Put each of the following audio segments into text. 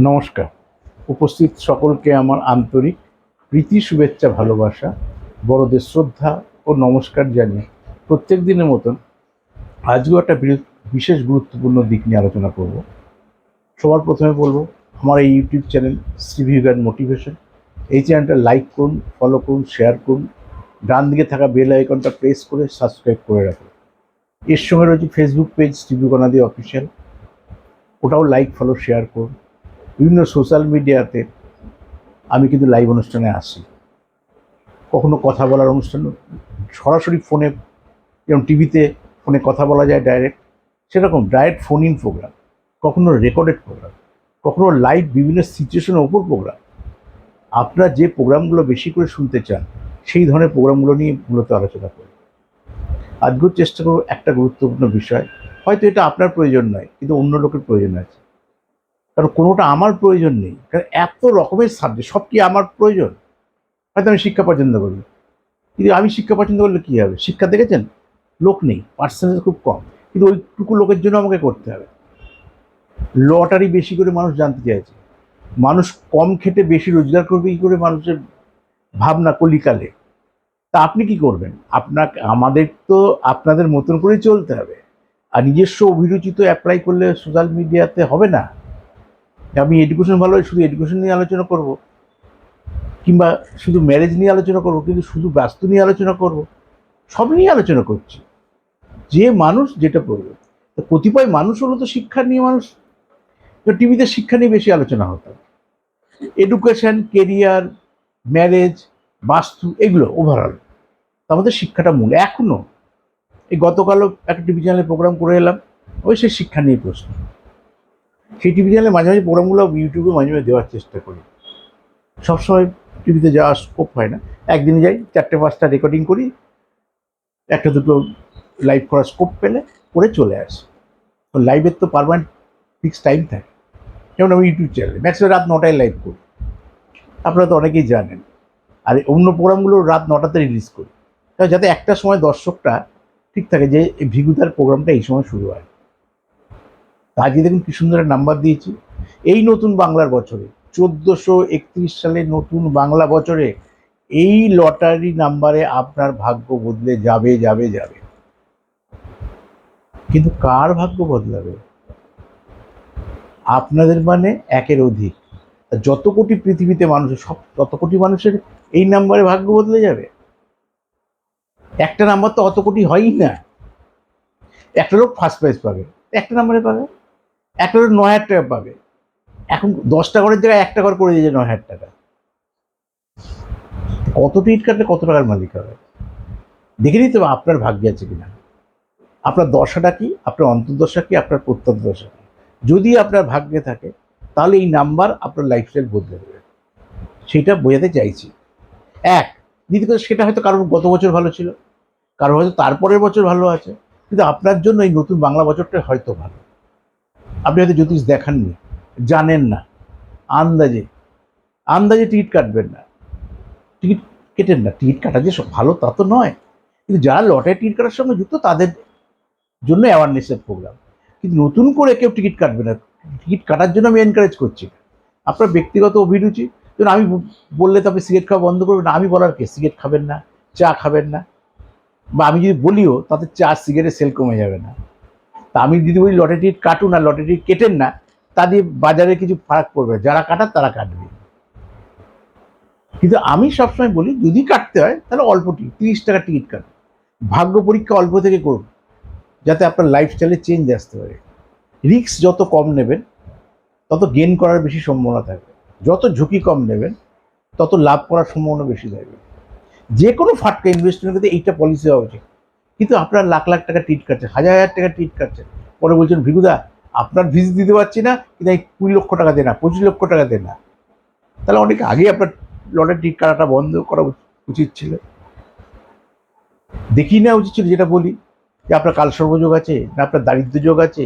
নমস্কার। উপস্থিত সকলকে আমার আন্তরিক প্রীতি, শুভেচ্ছা, ভালোবাসা, বড়দের শ্রদ্ধা ও নমস্কার জানিয়ে প্রত্যেক দিনের মতন আজকেও একটা বিশেষ গুরুত্বপূর্ণ দিক নিয়ে আলোচনা করব। সবার প্রথমে বলবো, আমার এই YouTube channel sea view guide motivation, এই চ্যানেলটা লাইক করুন, ফলো করুন, শেয়ার করুন, ডান দিকে থাকা বেল আইকনটা প্রেস করে সাবস্ক্রাইব করে রাখুন। এর সঙ্গে রয়েছে ফেসবুক পেজ সিভিউ গণাদি অফিসিয়াল, ওটাও লাইক, ফলো, শেয়ার করুন। বিভিন্ন সোশ্যাল মিডিয়াতে আমি কিন্তু লাইভ অনুষ্ঠানে আসি, কখনো কথা বলার অনুষ্ঠান, সরাসরি ফোনে, যেমন টিভিতে ফোনে কথা বলা যায় ডাইরেক্ট, সেরকম ডাইরেক্ট ফোন ইন প্রোগ্রাম, কখনো রেকর্ডেড প্রোগ্রাম, কখনো লাইভ বিভিন্ন সিচুয়েশনের ওপর প্রোগ্রাম। আপনারা যে প্রোগ্রামগুলো বেশি করে শুনতে চান সেই ধরনের প্রোগ্রামগুলো নিয়ে মূলত আলোচনা করি। আজকেও চেষ্টা করব একটা গুরুত্বপূর্ণ বিষয়, হয়তো এটা আপনার প্রয়োজন নয় কিন্তু অন্য লোকের প্রয়োজন আছে, কারণ কোনোটা আমার প্রয়োজন নেই, কারণ এত রকমের সাবজেক্ট, সব কি আমার প্রয়োজন? হয়তো আমি শিক্ষা পছন্দ করি, কিন্তু আমি শিক্ষা পছন্দ করলে কী হবে? শিক্ষা দেখেছেন, লোক নেই, পার্সেন্টেজ খুব কম, কিন্তু ওইটুকু লোকের জন্য আমাকে করতে হবে। লটারি বেশি করে মানুষ জানতে চাইছে, মানুষ কম খেটে বেশি রোজগার করবে কী করে, মানুষের ভাবনা কলিকালে। তা আপনি কি করবেন? আমাদের তো আপনাদের মতন করেই চলতে হবে, আর নিজস্ব অভিরুচি তো অ্যাপ্লাই করলে সোশ্যাল মিডিয়াতে হবে না। আমি এডুকেশন ভালো হয় শুধু এডুকেশন নিয়ে আলোচনা করব, কিংবা শুধু ম্যারেজ নিয়ে আলোচনা করব, কিন্তু শুধু বাস্তু নিয়ে আলোচনা করব, সব নিয়ে আলোচনা করছি, যে মানুষ যেটা পড়বে। তো কতিপয় মানুষ হলো তো শিক্ষা নিয়ে মানুষ, তো টিভিতে শিক্ষা নিয়ে বেশি আলোচনা হতো, এডুকেশন, কেরিয়ার, ম্যারেজ, বাস্তু, এগুলো ওভারঅল। আমাদের শিক্ষাটা মূল এখনো। এই গতকালও একটা টিভি চ্যানেলে প্রোগ্রাম করে এলাম, ওই সেই শিক্ষা নিয়ে প্রশ্ন। সেই টিভি চ্যানেলে মাঝে মাঝে প্রোগ্রামগুলো ইউটিউবে মাঝে মাঝে দেওয়ার চেষ্টা করি। সবসময় টিভিতে যাওয়ার স্কোপ হয় না, একদিনে যাই, 4-5টা রেকর্ডিং করি, একটা দুটো লাইভ করার স্কোপ পেলে করে চলে আসি। তো লাইভের তো পারমানেন্ট ফিক্স টাইম থাকে, যেমন আমি ইউটিউব চ্যানেলে ম্যাক্সিমাম রাত 9টায় লাইভ করি, আপনারা তো অনেকেই জানেন। আর অন্য প্রোগ্রামগুলো রাত 9টাতে রিলিজ করি, যাতে একটা সময় দর্শকটা ঠিক থাকে যে ভিগুদার প্রোগ্রামটা এই সময় শুরু হয়। আজকে দেখুন কি সুন্দর নাম্বার দিয়েছি, এই নতুন বাংলার বছরে 1431 সালে নতুন বাংলা বছরে এই লটারি নাম্বারে আপনার ভাগ্য বদলে যাবে যাবে যাবে। কিন্তু কার ভাগ্য বদলাবে? আপনাদের, মানে একের অধিক। যত কোটি পৃথিবীতে মানুষ, সব তত কোটি মানুষের এই নাম্বারে ভাগ্য বদলে যাবে? একটা নাম্বার তো অত কোটি হয়ই না। একটা লোক ফার্স্ট প্রাইজ পাবে, একটা নাম্বারে পাবে, একটা লোক 9,000 টাকা পাবে। এখন 10টা ঘরের জায়গায় একটা ঘর করে দিয়েছে 9,000 টাকা। কত টিকিট কাটলে কত টাকার মালিক হবে? দেখে নিতে হবে আপনার ভাগ্যে আছে কিনা, আপনার দশাটা কি, আপনার অন্তর্দশা কি, আপনার প্রত্যন্তদশা কি। যদি আপনার ভাগ্যে থাকে তাহলে এই নাম্বার আপনার লাইফস্টাইল বদলে দেবে, সেটা বোঝাতে চাইছি। এক, দ্বিতীয় কথা, সেটা হয়তো কারোর গত বছর ভালো ছিল, কারোর হয়তো তারপরের বছর ভালো আছে, কিন্তু আপনার জন্য এই নতুন বাংলা বছরটা হয়তো ভালো। আপনি হয়তো জ্যোতিষ দেখাননি, জানেন না, আন্দাজে আন্দাজে টিকিট কাটবেন না, টিকিট কেটেন না। টিকিট কাটা যে সব ভালো তা তো নয়, কিন্তু যারা লটারি টিকিট কাটার সঙ্গে যুক্ত তাদের জন্য অ্যাওয়ারনেসের প্রোগ্রাম। কিন্তু নতুন করে কেউ টিকিট কাটবে না, টিকিট কাটার জন্য আমি এনকারেজ করছি না। আপনার ব্যক্তিগত অভিরুচি, যেমন আমি বললে তো আপনি সিগারেট খাওয়া বন্ধ করবেন না, আমি বলার কে সিগারেট খাবেন না, চা খাবেন না, বা আমি যদি বলিও তাতে চা সিগারেটের সেল কমে যাবে না। তা আমি যদি বলি লটারি টিকিট কাটুন আর লটারি টিকিট কেটেন না, তা দিয়ে বাজারে কিছু ফারাক পড়বে, যারা কাটার তারা কাটবে। কিন্তু আমি সবসময় বলি যদি কাটতে হয় তাহলে অল্প টিকিট, 30 টাকার টিকিট কাটুন, ভাগ্য পরীক্ষা অল্প থেকে করুন, যাতে আপনার লাইফস্টাইলে চেঞ্জ আসতে পারে। রিস্ক যত কম নেবেন তত গেন করার বেশি সম্ভাবনা থাকবে, যত ঝুঁকি কম নেবেন তত লাভ করার সম্ভাবনা বেশি থাকবে। যে কোনো ফাটকা ইনভেস্টমেন্টে এইটা পলিসি হওয়া উচিত। কিন্তু আপনার লাখ লাখ টাকা টিকিট কাটছে, হাজার হাজার টাকা টিকিট কাটছে, পরে বলছেন ভিগুদা আপনার ভিজিট দিতে পারছি না, কিন্তু এই 20 লক্ষ টাকা দেনা, 25 লক্ষ টাকা দেনা। তাহলে অনেক আগে আপনার লটারি টিকিট কাটাটা বন্ধ করা উচিত ছিল, দেখিয়ে নেওয়া উচিত ছিল। যেটা বলি যে আপনার কালসর্পযোগ আছে না আপনার দারিদ্র যোগ আছে।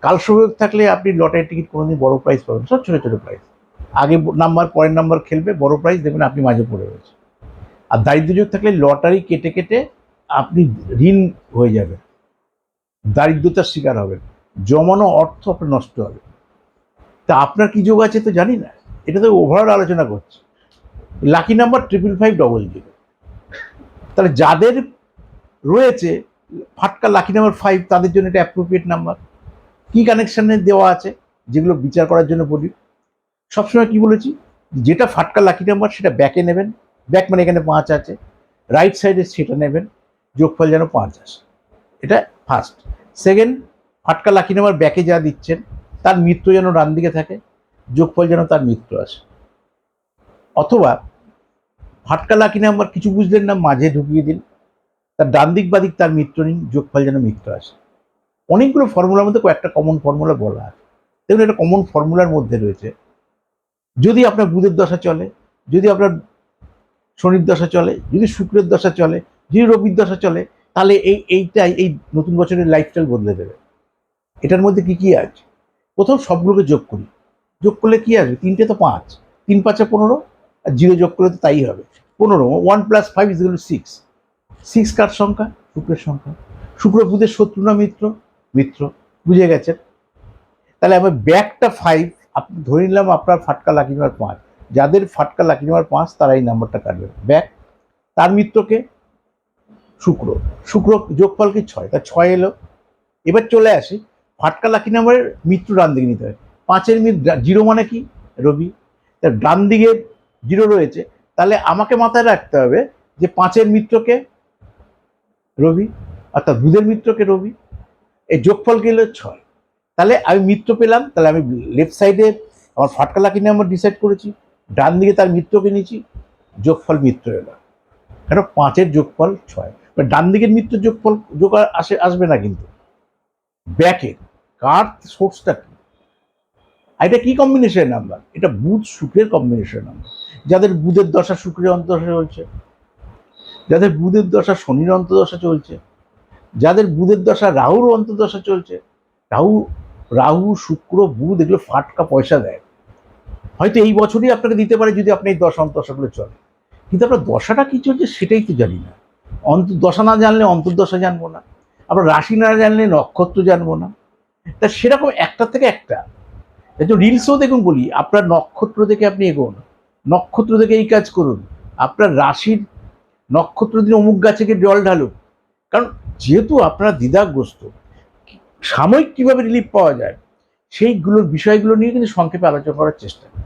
কালসর্পযোগ থাকলে আপনি লটারি টিকিট কোনোদিন বড় প্রাইজ পাবেন, সব ছোটো ছোটো প্রাইজ, আগে নাম্বার পরের নাম্বার খেলবে, বড় প্রাইজ দেখবেন আপনি মাঝে পড়ে রয়েছে। আর দারিদ্র যোগ থাকলে লটারি কেটে কেটে আপনি ঋণ হয়ে যাবেন, দারিদ্রতার শিকার হবেন, জমানো অর্থ আপনার নষ্ট হবে। তা আপনার কি যোগ আছে তো জানি না, এটা তো ওভারঅল আলোচনা করছি। Lucky number 5550। তাহলে যাদের রয়েছে ফাটকা লাকি নাম্বার 5, তাদের জন্য এটা অ্যাপ্রোপ্রিয়েট নাম্বার। কি কানেকশানে দেওয়া আছে যেগুলো বিচার করার জন্য বলি, সবসময় কি বলেছি, যেটা ফাটকা লাকি নাম্বার সেটা ব্যাকে নেবেন। ব্যাক মানে এখানে 5 আছে, রাইট সাইডে সেটা নেবেন, যোগফল যেন 5 আসে। এটা ফার্স্ট। সেকেন্ড, ফাটকা লাকি নাম্বার ব্যাকে যা দিচ্ছেন তার মিত্র যেন ডান দিকে থাকে, যোগফল যেন তার মিত্র আসে। অথবা ফাটকা লাকি নাম্বার কিছু বুঝলেন না, মাঝে ঢুকিয়ে দিন, তার ডান দিক বাদিক তার মিত্র নিন, যোগফল যেন মিত্র আসে। অনেকগুলো ফর্মুলার মধ্যে কয়েকটা কমন ফর্মুলা বলা আছে। দেখুন, এটা কমন ফর্মুলার মধ্যে রয়েছে, যদি আপনার বুধের দশা চলে, যদি আপনার শনির দশা চলে, যদি শুক্রের দশা চলে, যদি রবির দশা চলে, তাহলে এইটাই এই নতুন বছরের লাইফস্টাইল বদলে দেবে। এটার মধ্যে কি কি আছে? প্রথম সবগুলোকে যোগ করি, যোগ করলে কি আসবে? 3টে তো 5, 3 5 15, আর 0 যোগ করলে তো তাই হবে 15। 1 + 5 = 6। 6 কার সংখ্যা? শুক্রের সংখ্যা। শুক্র বুধের শত্রু না মিত্র? মিত্র। বুঝে গেছেন? তাহলে আমার ব্যাকটা 5, আপনি ধরে নিলাম আপনার ফাটকা লাকি নাম্বার 5। যাদের ফাটকা লাকি নাম্বার 5 তারা এই নাম্বারটা কাটবে। ব্যাক, তার মিত্রকে শুক্র, শুক্র যোগফল কি 6, তা 6 এলো। এবার চলে আসি, ফাটকা লাকি নাম্বারের মিত্র ডান দিকে নিতে হয়। 5-এর মিত্র 0 মানে কি? রবি। তার ডান দিকে 0 রয়েছে, তাহলে আমাকে মাথায় রাখতে হবে যে 5-এর মিত্রকে রবি, অর্থাৎ বুধের মিত্রকে রবি। এই যোগফল কি হলো? 6। তাহলে আমি মিত্র পেলাম, তাহলে আমি লেফট সাইডে আমার ফাটকা লাকি নাম্বার ডিসাইড করেছি, ডান দিকে তার মিত্রকে নিয়েছি, যোগফল মিত্র এলো। কারণ 5-এর যোগফল 6। ডান দিকের মিত্র যোগফল যোগ আসবে না, কিন্তু ব্যাকের কার সোর্সটা কি, এটা কি কম্বিনেশনের নাম্বার? এটা বুধ শুক্রের কম্বিনেশন নাম্বার। যাদের বুধের দশা শুক্রের অন্তর্দশা চলছে, যাদের বুধের দশা শনির অন্তর্দশা চলছে, যাদের বুধের দশা রাহুর অন্তর্দশা চলছে, রাহু শুক্র বুধ এগুলো ফাটকা পয়সা দেয়। হয়তো এই বছরই আপনাকে দিতে পারে যদি আপনি এই দশা অন্তর্দশাগুলো চলে, কিন্তু আপনার দশাটা কি চলছে সেটাই তো জানি না। দশা না জানলে অন্তর্দশা জানবো না, আপনার রাশি না জানলে নক্ষত্র জানবো না। তা সেরকম একটা থেকে একটা রিলসও দেখুন, বলি আপনার নক্ষত্র দেখে আপনি এগোন, নক্ষত্র দেখে এই কাজ করুন, আপনার রাশির নক্ষত্র দিন অমুক গাছে গিয়ে জল ঢালুন। কারণ যেহেতু আপনারা দ্বিধাগ্রস্ত, সাময়িক কিভাবে রিলিফ পাওয়া যায় সেইগুলোর বিষয়গুলো নিয়ে কিন্তু সংক্ষেপে আলোচনা করার চেষ্টা করি।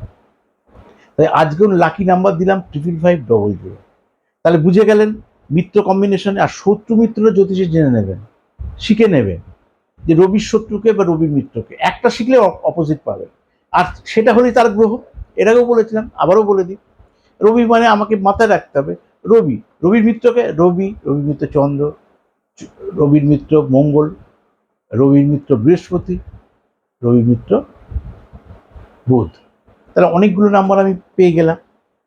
তাই আজকে লাকি নাম্বার দিলাম 5550। তাহলে বুঝে গেলেন মিত্র কম্বিনেশনে। আর শত্রু মিত্র জ্যোতিষে জেনে নেবেন, শিখে নেবেন যে রবির শত্রুকে বা রবির মিত্রকে একটা শিখলে অপোজিট পাবেন। আর সেটা হলেই তার গ্রহ। এর আগেও বলেছিলাম, আবারও বলে দিই, রবি মানে আমাকে মাথায় রাখতে হবে রবি, রবির মিত্রকে রবি, রবির মিত্র চন্দ্র, রবির মিত্র মঙ্গল, রবির মিত্র বৃহস্পতি, রবির মিত্র বুধ। তাহলে অনেকগুলো নাম্বার আমি পেয়ে গেলাম।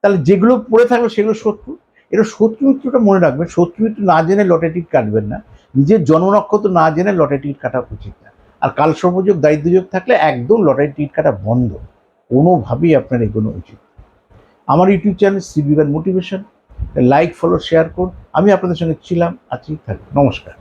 তাহলে যেগুলো পড়ে থাকলো সেগুলো শত্রু। এটা শত্রু মিত্রটা মনে রাখবেন, শত্রু মিত্র না জেনে লটারি টিকিট কাটবেন না, নিজের জন্ম নক্ষত্র না জেনে লটারি টিকিট কাটা উচিত না। আর কাল সর্বযোগ দারিদ্র্যযোগ থাকলে একদম লটারি টিকিট কাটা বন্ধ, কোনোভাবেই আপনার এগোনো উচিত। আমার ইউটিউব চ্যানেল শ্রী বিজ্ঞান মোটিভেশন, লাইক ফলো শেয়ার করুন। আমি আপনাদের সঙ্গে ছিলাম, আছি, থাকি। নমস্কার।